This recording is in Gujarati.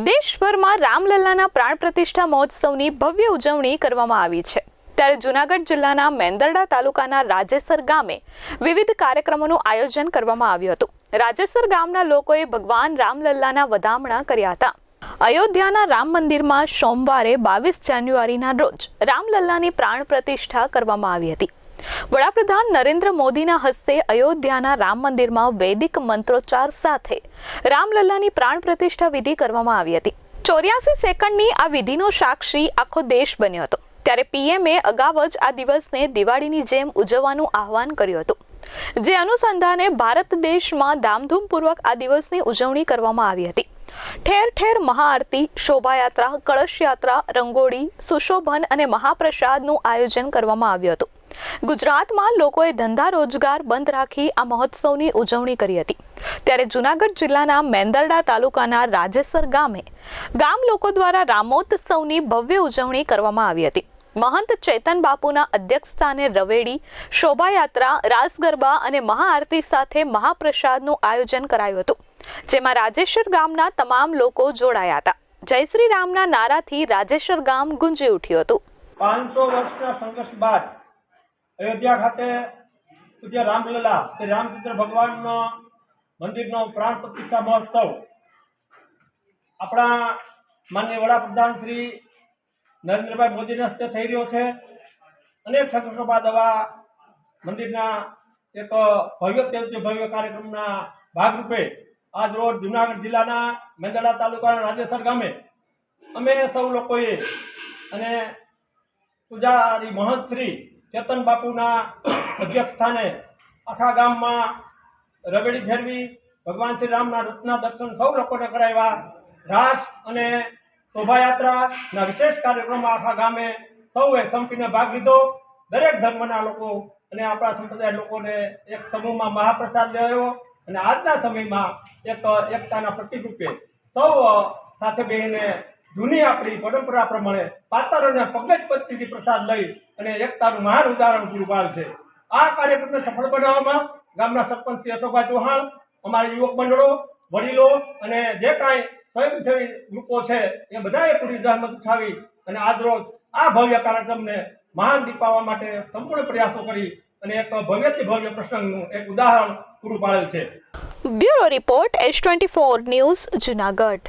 દેશભરમાં રામલલ્લાના પ્રાણ પ્રતિષ્ઠા મહોત્સવની ભવ્ય ઉજવણી કરવામાં આવી છે। ત્યારે જૂનાગઢ જિલ્લાના મેંદરડા તાલુકાના રાજેસર ગામે વિવિધ કાર્યક્રમોનું આયોજન કરવામાં આવ્યું હતું। રાજેસર ગામના લોકોએ ભગવાન રામલલ્લાના વધામણા કર્યા હતા। અયોધ્યાના રામ મંદિરમાં સોમવારે 22 જાન્યુઆરીના રોજ રામલલ્લાની પ્રાણ પ્રતિષ્ઠા કરવામાં આવી હતી। વડાપ્રધાન નરેન્દ્ર મોદીના હસ્તે અયોધ્યાના રામ મંદિરમાં વૈદિક મંત્રોચ્ચાર સાથે રામલલ્લાની પ્રાણ પ્રતિષ્ઠા વિધિ કરવામાં આવી હતી। 84 સેકન્ડની આ વિધિનો સાક્ષી આખો દેશ બન્યો હતો। ત્યારે પીએમએ અગાઉ જ આ દિવસને દિવાળીની જેમ ઉજવવાનું આહવાન કર્યું હતું, જે અનુસંધાને ભારત દેશમાં ધામધૂમપૂર્વક આ દિવસની ઉજવણી કરવામાં આવી હતી। ઠેર ઠેર મહાઆરતી, શોભાયાત્રા, કળશયાત્રા, રંગોળી, સુશોભન અને મહાપ્રસાદનું આયોજન કરવામાં આવ્યું હતું। ગુજરાતમાં લોકોએ ધંધા રોજગાર બંધ રાખી આ મહોત્સવની ઉજવણી કરી હતી। ત્યારે જૂનાગઢ જિલ્લાના મેંદરડા તાલુકાના રાજેસર ગામે ગામ લોકો દ્વારા રામોત્સવની ભવ્ય ઉજવણી કરવામાં આવી હતી। મહંત ચેતન બાપુના અધ્યક્ષસ્થાને રવેડી, શોભાયાત્રા, રાસ ગરબા અને મહાઆરતી સાથે મહાપ્રસાદનું આયોજન કરાયું હતું, જેમાં રાજેસર ગામના તમામ લોકો જોડાયા હતા। જય શ્રી રામના નારાથી રાજેસર ગામ ગુંજી ઉઠ્યું હતું। 500 વર્ષના સંઘર્ષ બાદ અયોધ્યા ખાતે પૂજ્ય રામલલ્લા શ્રી રામચંદ્ર ભગવાનનો મંદિરનો પ્રાણ પ્રતિષ્ઠા મહોત્સવ આપણા માનનીય વડાપ્રધાન શ્રી નરેન્દ્રભાઈ મોદીના હસ્તે થઈ રહ્યો છે। અનેક સંઘર્ષો બાદ આવા મંદિરના એક ભવ્ય કાર્યક્રમના ભાગરૂપે આજ રોજ જૂનાગઢ જિલ્લાના મેંદરડા તાલુકાના રાજેસર ગામે અમે સૌ લોકોએ અને પૂજારી મહંત શ્રી ચેતન બાપુના અધ્યક્ષ સ્થાને આખા ગામમાં રવેડી ફેરવી ભગવાન શ્રી રામના રથના દર્શન સૌ લોકોને કરાવ્યા। રાસ અને શોભાયાત્રાના વિશેષ કાર્યક્રમમાં આખા ગામે સૌએ સંપીને ભાગ લીધો। દરેક ધર્મના લોકો અને આપણા સંપ્રદાય લોકોને એક સમૂહમાં મહાપ્રસાદ લેવાયો અને આજના સમયમાં એકતાના પ્રતીક રૂપે સૌ સાથે બેસીને જૂની આપણી પરંપરા પ્રમાણે પાતર અને પગજ પત્તીથી પ્રસાદ લઈ અને એકતાનું મહાન ઉદાહરણ પૂરું પાડે છે। આ કાર્યક્રમને સફળ બનાવવામાં ગામના સરપંચ શ્રી અશોકભાઈ ચૌહાણ, અમારા યુવક મંડળો, વડીલો અને જે કાંઈ સ્વયંસેવી ગ્રુપો છે એ બધાએ પૂરી જહેમત ઉઠાવી અને આજરોજ આ ભવ્ય કાર્યક્રમને મહાન દીપાવવા માટે સંપૂર્ણ પ્રયાસો કરી અને એક ભવ્યથી ભવ્ય પ્રસંગનું એક ઉદાહરણ પૂરું પાડેલ છે। Bureau report H24 news Junagadh.